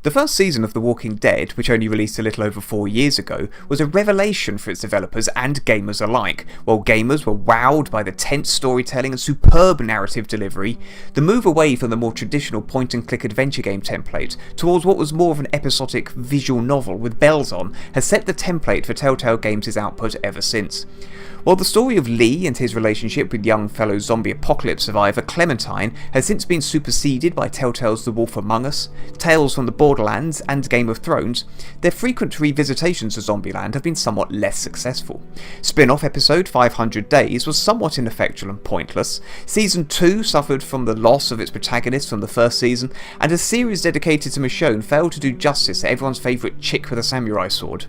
The first season of The Walking Dead, which only released a little over 4 years ago, was a revelation for its developers and gamers alike. While gamers were wowed by the tense storytelling and superb narrative delivery, the move away from the more traditional point-and-click adventure game template towards what was more of an episodic visual novel with bells on has set the template for Telltale Games' output ever since. While the story of Lee and his relationship with young fellow zombie apocalypse survivor Clementine has since been superseded by Telltale's The Wolf Among Us, Tales from the Borderlands and Game of Thrones, their frequent revisitations of Zombieland have been somewhat less successful. Spin-off episode 500 Days was somewhat ineffectual and pointless, Season 2 suffered from the loss of its protagonist from the first season, and a series dedicated to Michonne failed to do justice to everyone's favourite chick with a samurai sword.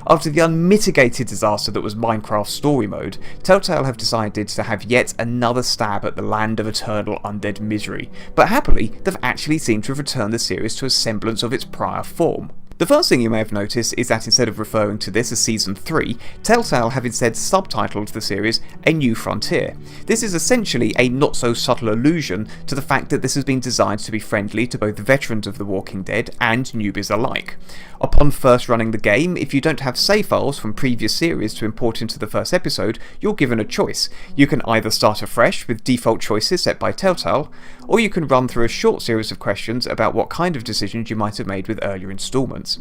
After the unmitigated disaster that was Minecraft Story Mode, Telltale have decided to have yet another stab at the land of eternal undead misery, but happily they've actually seemed to have returned the series to a semblance of its prior form. The first thing you may have noticed is that instead of referring to this as Season 3, Telltale have instead subtitled the series A New Frontier. This is essentially a not so subtle allusion to the fact that this has been designed to be friendly to both veterans of The Walking Dead and newbies alike. Upon first running the game, if you don't have save files from previous series to import into the first episode, you're given a choice. You can either start afresh with default choices set by Telltale, or you can run through a short series of questions about what kind of decisions you might have made with earlier installments.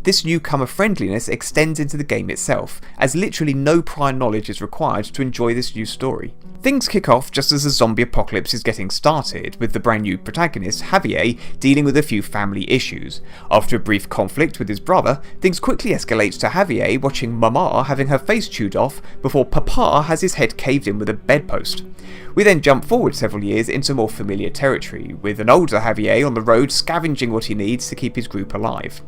This newcomer friendliness extends into the game itself, as literally no prior knowledge is required to enjoy this new story. Things kick off just as the zombie apocalypse is getting started, with the brand new protagonist, Javier, dealing with a few family issues. After a brief conflict with his brother, things quickly escalate to Javier watching Mama having her face chewed off before Papa has his head caved in with a bedpost. We then jump forward several years into more familiar territory, with an older Javier on the road scavenging what he needs to keep his group alive.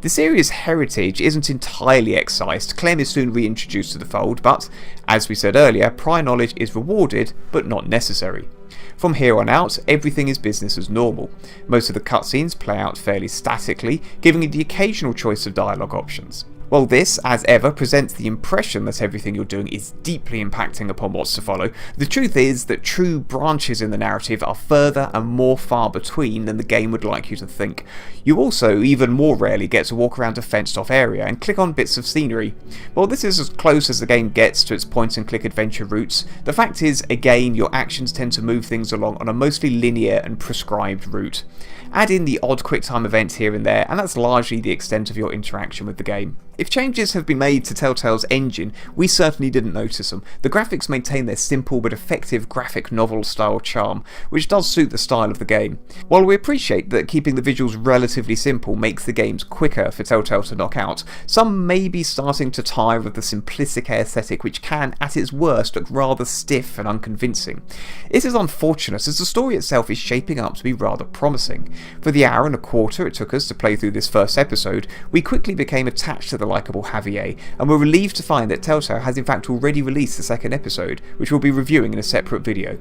The series' heritage isn't entirely excised. Clem is soon reintroduced to the fold, but, as we said earlier, prior knowledge is rewarded, but not necessary. From here on out, everything is business as normal. Most of the cutscenes play out fairly statically, giving you the occasional choice of dialogue options. While this, as ever, presents the impression that everything you're doing is deeply impacting upon what's to follow, the truth is that true branches in the narrative are further and more far between than the game would like you to think. You also, even more rarely, get to walk around a fenced off area and click on bits of scenery. While this is as close as the game gets to its point and click adventure roots, the fact is, again, your actions tend to move things along on a mostly linear and prescribed route. Add in the odd quick-time event here and there, and that's largely the extent of your interaction with the game. If changes have been made to Telltale's engine, we certainly didn't notice them. The graphics maintain their simple but effective graphic novel style charm, which does suit the style of the game. While we appreciate that keeping the visuals relatively simple makes the games quicker for Telltale to knock out, some may be starting to tire of the simplistic aesthetic which can, at its worst, look rather stiff and unconvincing. It is unfortunate as the story itself is shaping up to be rather promising. For the hour and a quarter it took us to play through this first episode, we quickly became attached to the likeable Javier, and were relieved to find that Telltale has in fact already released the second episode, which we'll be reviewing in a separate video.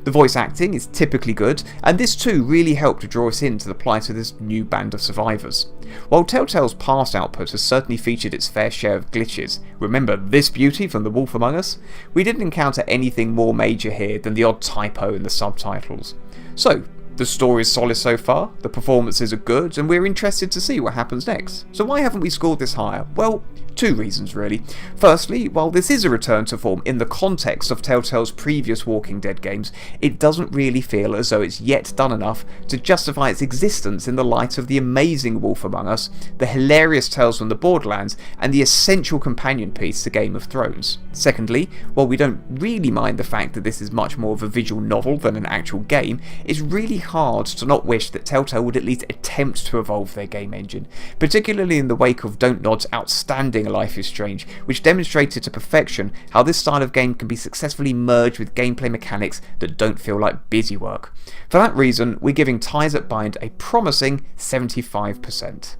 The voice acting is typically good, and this too really helped to draw us into the plight of this new band of survivors. While Telltale's past output has certainly featured its fair share of glitches, remember this beauty from The Wolf Among Us? We didn't encounter anything more major here than the odd typo in the subtitles. So, the story is solid so far, the performances are good, and we're interested to see what happens next. So why haven't we scored this higher? Well, two reasons really. Firstly, while this is a return to form in the context of Telltale's previous Walking Dead games, it doesn't really feel as though it's yet done enough to justify its existence in the light of the amazing Wolf Among Us, the hilarious Tales from the Borderlands, and the essential companion piece to Game of Thrones. Secondly, while we don't really mind the fact that this is much more of a visual novel than an actual game, it's really hard to not wish that Telltale would at least attempt to evolve their game engine, particularly in the wake of Don't Nod's outstanding Life is Strange, which demonstrated to perfection how this style of game can be successfully merged with gameplay mechanics that don't feel like busy work. For that reason, we're giving Ties That Bind a promising 75%.